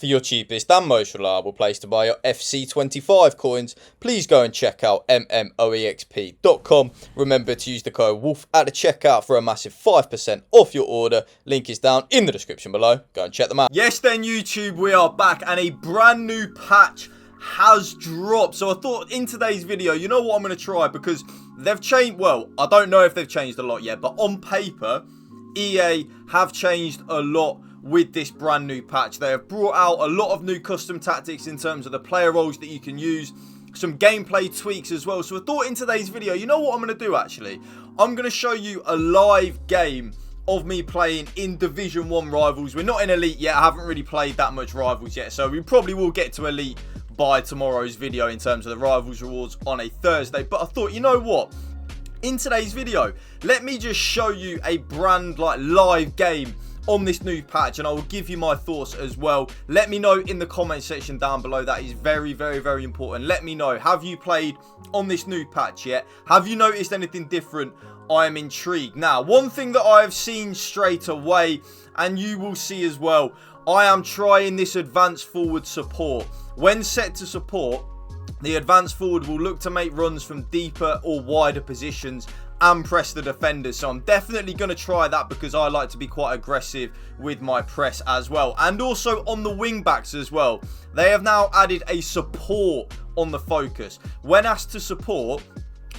For your cheapest and most reliable place to buy your FC25 coins, please go and check out mmoexp.com. Remember to use the code WOLF at the checkout for a massive 5% off your order. Link is down in the description below. Go and check them out. Yes then YouTube, we are back and a brand new patch has dropped. So I thought in today's video, you know what I'm going to try, because they've changed, well, I don't know if they've changed a lot yet, but on paper, EA have changed a lot with this brand new patch. They have brought out a lot of new custom tactics in terms of the player roles that you can use, some gameplay tweaks as well. So I thought in today's video, you know what I'm going to do actually? I'm going to show you a live game of me playing in Division 1 Rivals. We're not in Elite yet. I haven't really played that much Rivals yet, so we probably will get to Elite by tomorrow's video in terms of the Rivals rewards on a Thursday. But I thought, you know what? In today's video, let me just show you a brand like live game on this new patch, and I will give you my thoughts as well. Let me know in the comment section down below. That is very, very, very important. Let me know, have you played on this new patch yet? Have you noticed anything different? I am intrigued. Now, one thing that I have seen straight away, and you will see as well, I am trying this advanced forward support. When set to support, the advanced forward will look to make runs from deeper or wider positions and press the defenders. So I'm definitely going to try that because I like to be quite aggressive with my press as well. And also on the wing backs as well, they have now added a support on the focus. When asked to support,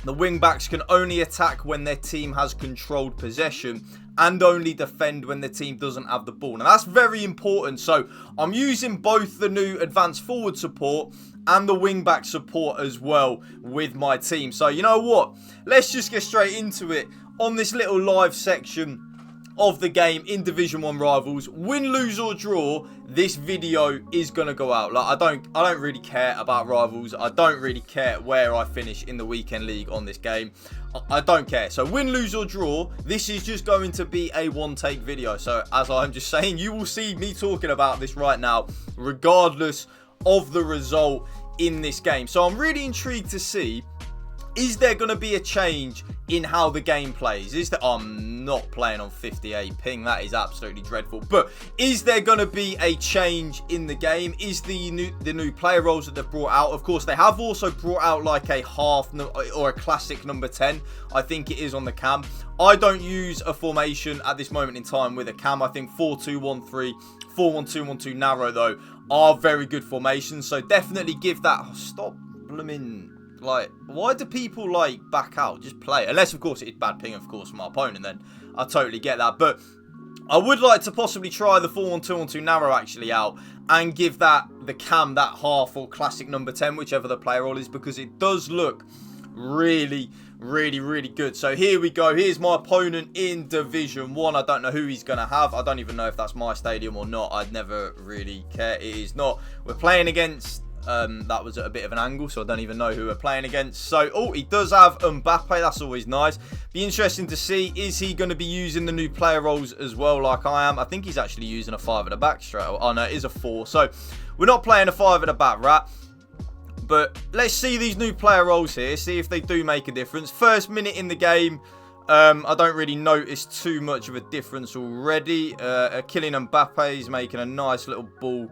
the wing backs can only attack when their team has controlled possession and only defend when the team doesn't have the ball. And that's very important. So I'm using both the new advanced forward support and the wing-back support as well with my team. So you know what? Let's just get straight into it on this little live section of the game in Division 1 Rivals. Win, lose or draw, this video is going to go out. Like I don't really care about Rivals. I don't really care where I finish in the weekend league on this game. I don't care. So win, lose or draw, this is just going to be a one-take video. So as I'm just saying, you will see me talking about this right now regardless of the result in this game. So I'm really intrigued to see, is there going to be a change in how the game plays? I'm not playing on 58 ping. That is absolutely dreadful. But is there going to be a change in the game? Is the new player roles that they've brought out? Of course, they have also brought out like a half or a classic number 10. I think it is on the cam. I don't use a formation at this moment in time with a cam. I think 4-2-1-3, 4-1-2-1-2 narrow though are very good formations. So definitely give that. Stop blooming. Like, why do people like back out? Just play. Unless, of course, it's bad ping, of course, from my opponent, then I totally get that. But I would like to possibly try the 4-1-2-1-2 narrow actually out and give that the cam that half or classic number 10, whichever the player role is, because it does look really, really, really good. So here we go. Here's my opponent in Division 1. I don't know who he's going to have. I don't even know if that's my stadium or not. I'd never really care. It is not. We're playing against... that was at a bit of an angle, so I don't even know who we're playing against. So, oh, he does have Mbappe. That's always nice. Be interesting to see, is he going to be using the new player roles as well like I am? I think he's actually using a 5 at the back straight away. Oh, no, it is a 4. So, we're not playing a 5 at the back, rat. But let's see these new player roles here. See if they do make a difference. First minute in the game, I don't really notice too much of a difference already. Kylian Mbappe is making a nice little ball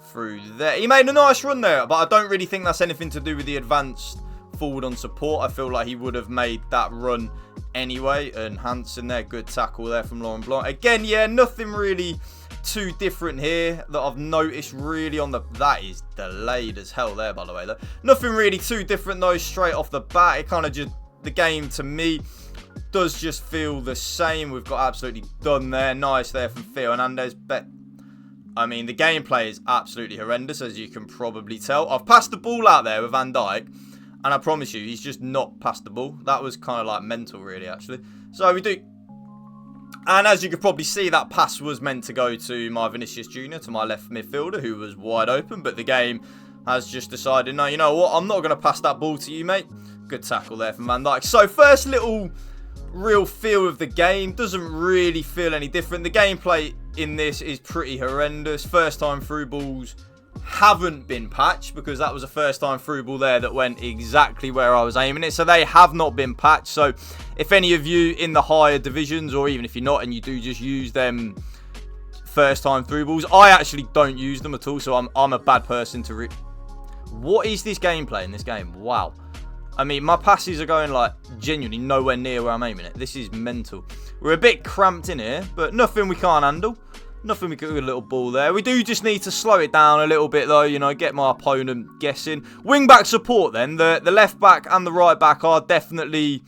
through there. He made a nice run there, but I don't really think that's anything to do with the advanced forward on support. I feel like he would have made that run anyway. And Hansen there, good tackle there from Laurent Blanc. Again, yeah, nothing really too different here that I've noticed really on the... That is delayed as hell there, by the way, though. Nothing really too different, though, straight off the bat. It kind of just... The game, to me, does just feel the same. We've got absolutely done there. Nice there from Theo Hernandez. I mean, the gameplay is absolutely horrendous, as you can probably tell. I've passed the ball out there with Van Dijk, and I promise you, he's just not passed the ball. That was kind of like mental, really, actually. So we do... And as you can probably see, that pass was meant to go to my Vinicius Jr., to my left midfielder, who was wide open. But the game has just decided, no, you know what? I'm not going to pass that ball to you, mate. Good tackle there from Van Dijk. So first little real feel of the game. Doesn't really feel any different. The gameplay in this is pretty horrendous. First time through balls haven't been patched, because that was a first time through ball there that went exactly where I was aiming it. So they have not been patched. So if any of you in the higher divisions, or even if you're not and you do just use them first time through balls. I actually don't use them at all, so I'm a bad person to What is this gameplay in this game? Wow. I mean, my passes are going, like, genuinely nowhere near where I'm aiming it. This is mental. We're a bit cramped in here, but nothing we can't handle. Nothing we can do with a little ball there. We do just need to slow it down a little bit, though, you know, get my opponent guessing. Wing-back support, then. The left-back and the right-back are definitely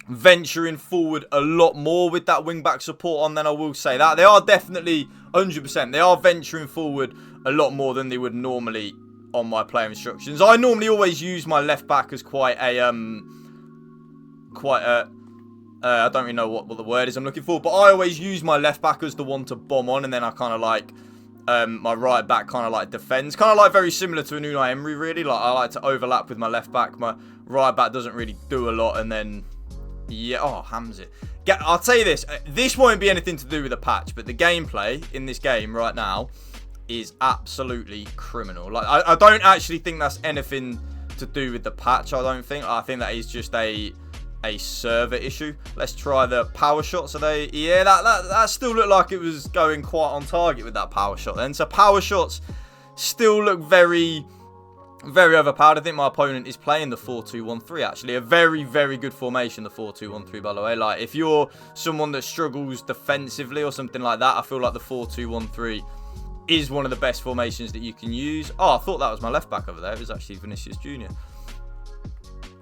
venturing forward a lot more with that wing-back support on, then I will say that. They are definitely 100%. They are venturing forward a lot more than they would normally on my player instructions. I normally always use my left back as quite a I don't really know what the word is I'm looking for, but I always use my left back as the one to bomb on, and then I kind of like my right back kind of like defends, kind of like very similar to Unai Emery, really. Like, I like to overlap with my left back. My right back doesn't really do a lot, and then yeah, oh, hams it. I'll tell you this, this won't be anything to do with the patch, but the gameplay in this game right now is absolutely criminal. Like, I don't actually think that's anything to do with the patch, I don't think. I think that is just a server issue. Let's try the power shots. Are they? Yeah, that still looked like it was going quite on target with that power shot then. So power shots still look very, very overpowered. I think my opponent is playing the 4-2-1-3, actually. A very, very good formation, the 4-2-1-3, by the way. Like, if you're someone that struggles defensively or something like that, I feel like the 4-2-1-3 is one of the best formations that you can use. Oh, I thought that was my left back over there. It was actually Vinicius Jr.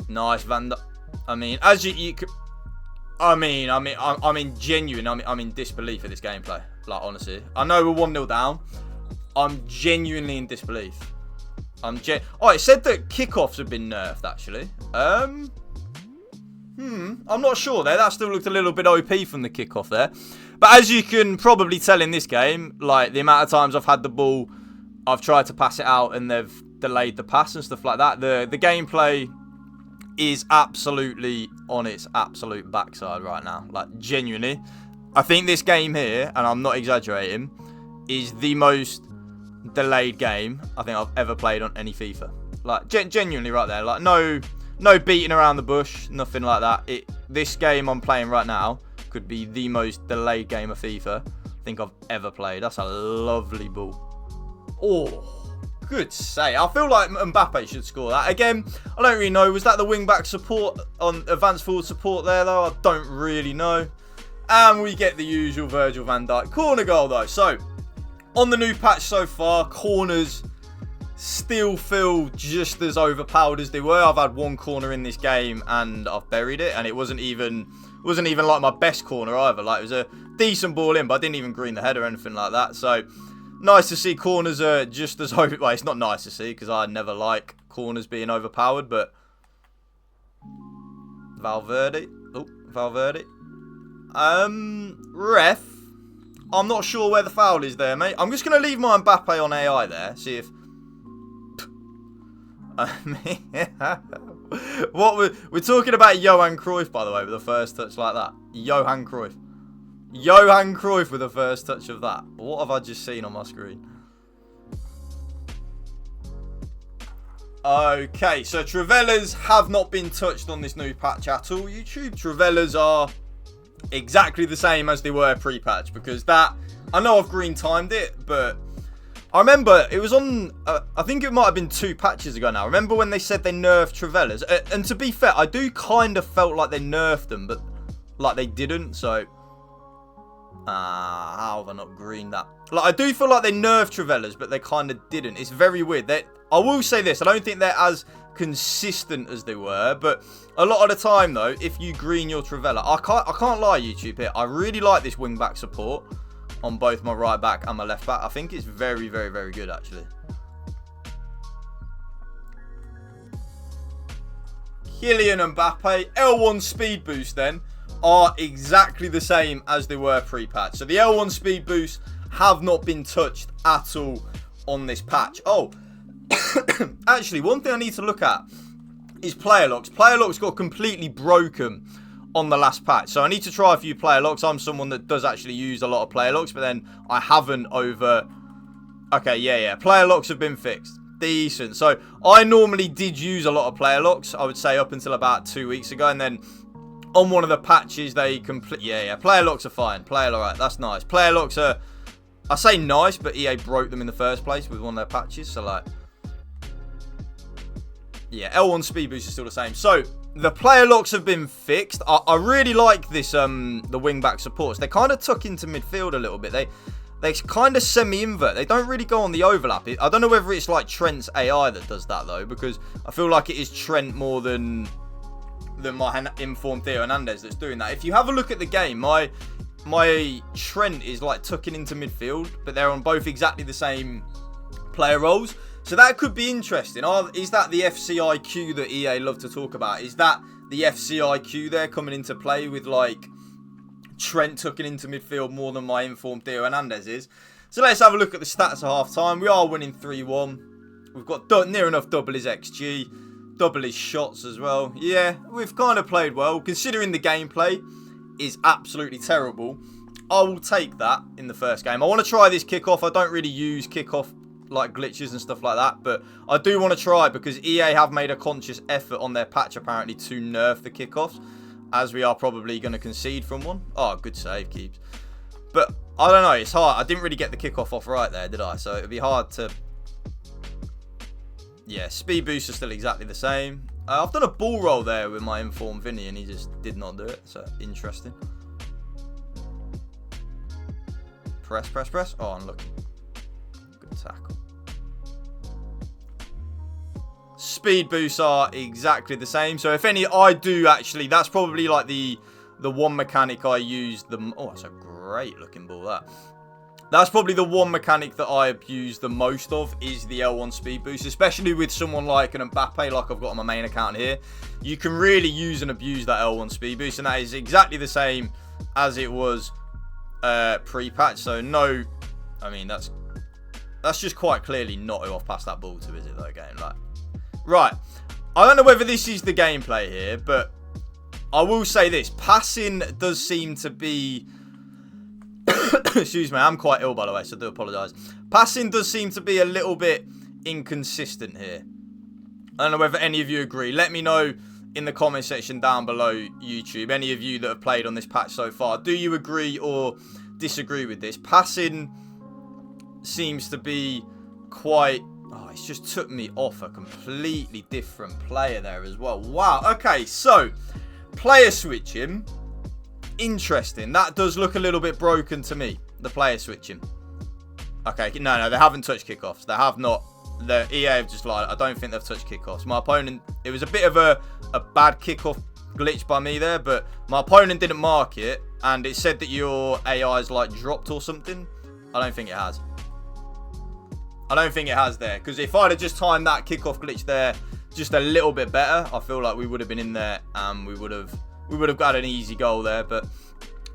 Nice, Van Dijk. I mean, as you could... I'm in genuine... I'm in disbelief at this gameplay. Like, honestly. I know we're 1-0 down. I'm genuinely in disbelief. Oh, it said that kickoffs have been nerfed, actually. I'm not sure there. That still looked a little bit OP from the kickoff there. But as you can probably tell in this game, like, the amount of times I've had the ball, I've tried to pass it out and they've delayed the pass and stuff like that. The gameplay is absolutely on its absolute backside right now. Like, genuinely. I think this game here, and I'm not exaggerating, is the most delayed game I think I've ever played on any FIFA. Like, genuinely right there. Like, no beating around the bush, nothing like that. This game I'm playing right now could be the most delayed game of FIFA I think I've ever played. That's a lovely ball. Oh, good save. I feel like Mbappe should score that. Again, I don't really know. Was that the wing-back support on advanced forward support there, though? I don't really know. And we get the usual Virgil van Dijk corner goal, though. So, on the new patch so far, corners still feel just as overpowered as they were. I've had one corner in this game and I've buried it, and it wasn't even like my best corner either. Like, it was a decent ball in, but I didn't even green the head or anything like that. So nice to see corners are just as over. Well, it's not nice to see because I never like corners being overpowered, but Valverde. Ref. I'm not sure where the foul is there, mate. I'm just going to leave my Mbappe on AI there. See if... we're talking about Johan Cruyff, by the way, with the first touch like that. Johan Cruyff with the first touch of that. What have I just seen on my screen? Okay, so Trivelas have not been touched on this new patch at all. YouTube Trivelas are exactly the same as they were pre-patch, because that, I know I've green timed it, but I remember it was on, I think it might have been 2 patches ago now. Remember when they said they nerfed Trivelas? And to be fair, I do kind of felt like they nerfed them, but like they didn't. So, how have I not greened that? Like, I do feel like they nerfed Trivelas, but they kind of didn't. It's very weird. I will say this, I don't think they're as consistent as they were, but a lot of the time though, if you green your Trivela, I can't lie, YouTube here, I really like this wing back support on both my right back and my left back. I think it's very, very, very good, actually. Kylian Mbappe, L1 speed boost then are exactly the same as they were pre-patch. So the L1 speed boost have not been touched at all on this patch. Oh, actually, one thing I need to look at is player locks. Player locks got completely broken on the last patch, so I need to try a few player locks. I'm someone that does actually use a lot of player locks, but then I haven't over... Okay, yeah, player locks have been fixed. Decent. So I normally did use a lot of player locks, I would say, up until about 2 weeks ago, and then on one of the patches they complete... Yeah, player locks are fine. Player, alright, that's nice. Player locks are I say nice, but EA broke them in the first place with one of their patches. So, like, yeah, L1 speed boost is still the same. So, the player locks have been fixed. I really like this, the wing-back supports. They kind of tuck into midfield a little bit. They kind of semi-invert. They don't really go on the overlap. I don't know whether it's like Trent's AI that does that, though, because I feel like it is Trent more than my informed Theo Hernandez that's doing that. If you have a look at the game, my Trent is like tucking into midfield, but they're on both exactly the same player roles. So that could be interesting. Is that the FCIQ that EA love to talk about? Is that the FCIQ there coming into play with like Trent tucking into midfield more than my informed Theo Hernandez is? So let's have a look at the stats at half time. We are winning 3-1. We've got near enough double his XG, double his shots as well. Yeah, we've kind of played well considering the gameplay is absolutely terrible. I will take that in the first game. I want to try this kickoff. I don't really use kickoff like glitches and stuff like that, but I do want to try because EA have made a conscious effort on their patch apparently to nerf the kickoffs, as we are probably going to concede from one. Oh, good save, Keeps. But I don't know, it's hard. I didn't really get the kickoff off right there, did I? So it'd be hard to... Yeah, speed boost is still exactly the same. I've done a ball roll there with my informed Vinny and he just did not do it, so interesting. Press, press, press. Oh, unlucky. Good tackle. Speed boosts are exactly the same. So if any, I do actually, that's probably like the one mechanic I use the... Oh, that's a great looking ball, that. That's probably the one mechanic that I abuse the most of is the L1 speed boost, especially with someone like an Mbappe, like I've got on my main account here. You can really use and abuse that L1 speed boost, and that is exactly the same as it was pre-patch. So no, I mean, that's just quite clearly not who I've passed that ball to, is it, that game? Like, right, I don't know whether this is the gameplay here, but I will say this. Passing does seem to be... Excuse me, I'm quite ill, by the way, so I do apologise. Passing does seem to be a little bit inconsistent here. I don't know whether any of you agree. Let me know in the comment section down below YouTube. Any of you that have played on this patch so far. Do you agree or disagree with this? Passing seems to be quite... Oh, it's just took me off a completely different player there as well. Wow, okay, so player switching... Interesting. That does look a little bit broken to me. The player switching. Okay, no, they haven't touched kickoffs. They have not. The EA have just lied. I don't think they've touched kickoffs. My opponent, it was a bit of a bad kickoff glitch by me there, but my opponent didn't mark it, and it said that your AI's like dropped or something. I don't think it has. I don't think it has there, because if I'd have just timed that kickoff glitch there just a little bit better, I feel like we would have been in there and we would have got an easy goal there. But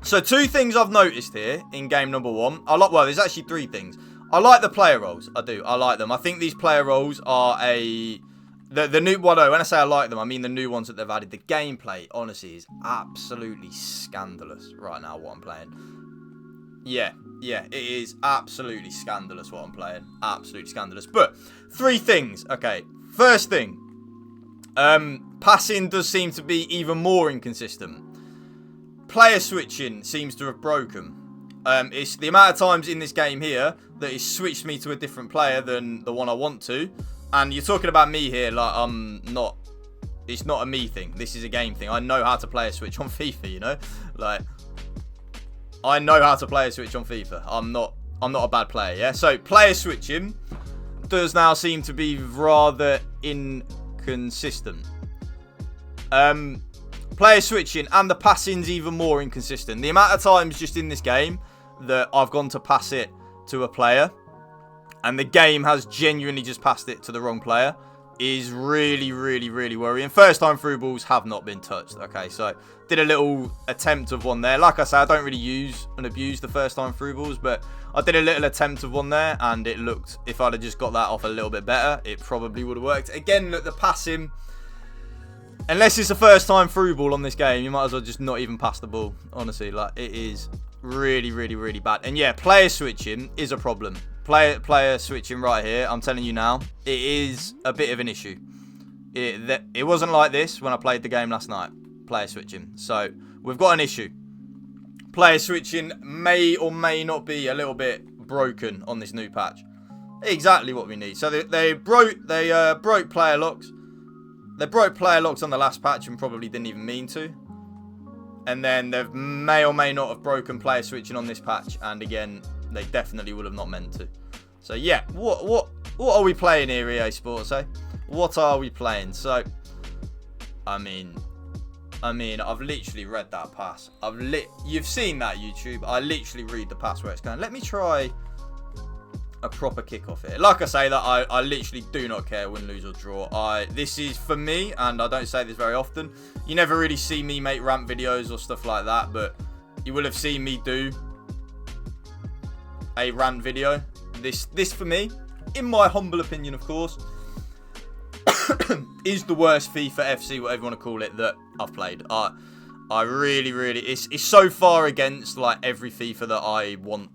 so two things I've noticed here in game number one. Well, there's actually three things. I like the player roles. I do. I like them. I think these player roles are the new... Well, no, when I say I like them, I mean the new ones that they've added. The gameplay, honestly, is absolutely scandalous right now, what I'm playing. Yeah, it is absolutely scandalous what I'm playing. Absolutely scandalous. But three things. Okay, first thing. Passing does seem to be even more inconsistent. Player switching seems to have broken. It's the amount of times in this game here that it switched me to a different player than the one I want to. And you're talking about me here like I'm not... It's not a me thing. This is a game thing. I know how to play a switch on FIFA, you know? Like, I know how to play a switch on FIFA. I'm not a bad player, yeah? So, player switching does now seem to be rather inconsistent. Player switching and the passing's even more inconsistent. The amount of times just in this game that I've gone to pass it to a player and the game has genuinely just passed it to the wrong player is really, really, really worrying. First time through balls have not been touched. Okay, so did a little attempt of one there. Like I said, I don't really use and abuse the first time through balls, but I did a little attempt of one there and it looked, if I'd have just got that off a little bit better, it probably would have worked. Again, look, the passing, unless it's a first time through ball on this game, you might as well just not even pass the ball. Honestly, like, it is really, really, really bad. And yeah, player switching is a problem. Player switching right here, I'm telling you now, it is a bit of an issue. It wasn't like this when I played the game last night. Player switching. So, we've got an issue. Player switching may or may not be a little bit broken on this new patch. Exactly what we need. So they broke player locks. They broke player locks on the last patch and probably didn't even mean to. And then they may or may not have broken player switching on this patch. And again, they definitely would have not meant to. So yeah, what are we playing here, EA Sports, eh? What are we playing? So, I mean, I've literally read that pass. You've seen that, YouTube. I literally read the pass where it's going. Let me try a proper kickoff here. Like I say, that I literally do not care win, lose or draw. This is for me, and I don't say this very often. You never really see me make rant videos or stuff like that, but you will have seen me do a rant video. This for me, in my humble opinion, of course, is the worst FIFA FC, whatever you want to call it, that I've played. I really, it's so far against like every FIFA that I want.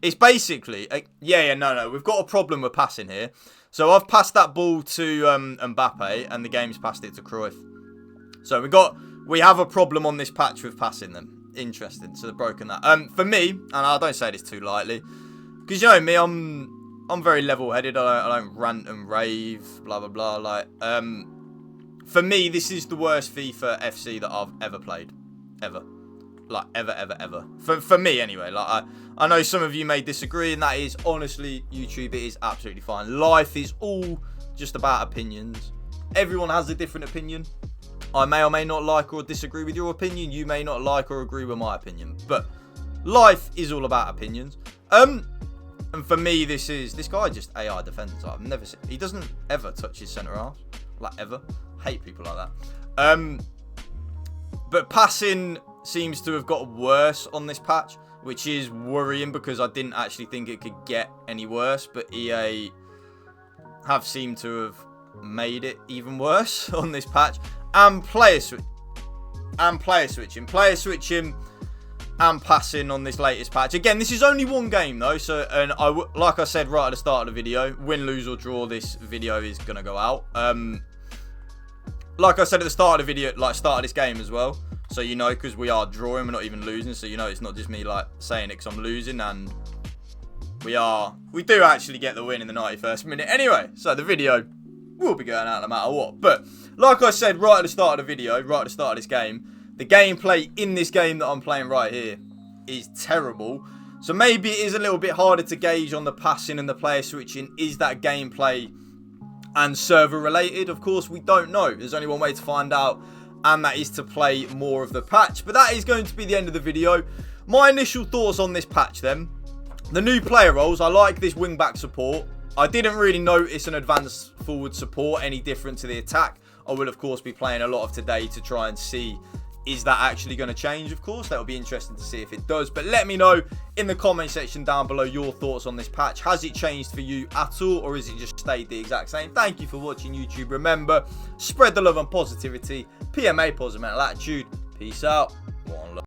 It's basically, no, we've got a problem with passing here. So I've passed that ball to Mbappe, and the game's passed it to Cruyff. So we have a problem on this patch with passing them. Interesting. So they've broken that. For me, and I don't say this too lightly, because you know me, I'm very level-headed. I don't rant and rave, blah blah blah. Like, for me, this is the worst FIFA FC that I've ever played, ever. Like, ever. For me, anyway. Like, I know some of you may disagree, and that is, honestly, YouTube, it is absolutely fine. Life is all just about opinions. Everyone has a different opinion. I may or may not like or disagree with your opinion. You may not like or agree with my opinion. But life is all about opinions. And for me, this guy just AI defends. I've never seen. He doesn't ever touch his centre half. Like, ever. Hate people like that. But passing seems to have got worse on this patch, which is worrying because I didn't actually think it could get any worse, but EA have seemed to have made it even worse on this patch. And player switching and passing on this latest patch. Again, this is only one game though, so, and like I said right at the start of the video, win, lose or draw, this video is gonna go out. Like I said at the start of the video, like start of this game as well. So you know, because we are drawing, we're not even losing. So you know, it's not just me like saying it because I'm losing, and we do actually get the win in the 91st minute. Anyway, so the video will be going out no matter what. But like I said right at the start of the video, right at the start of this game, the gameplay in this game that I'm playing right here is terrible. So maybe it is a little bit harder to gauge on the passing and the player switching. Is that gameplay and server related? Of course, we don't know. There's only one way to find out, and that is to play more of the patch. But that is going to be the end of the video. My initial thoughts on this patch then. The new player roles. I like this wing-back support. I didn't really notice an advanced forward support any different to the attack. I will, of course, be playing a lot of today to try and see, is that actually going to change? Of course, that will be interesting to see if it does. But let me know in the comment section down below your thoughts on this patch. Has it changed for you at all, or is it just stayed the exact same? Thank you for watching, YouTube. Remember, spread the love and positivity. PMA, positive mental attitude. Peace out. One love.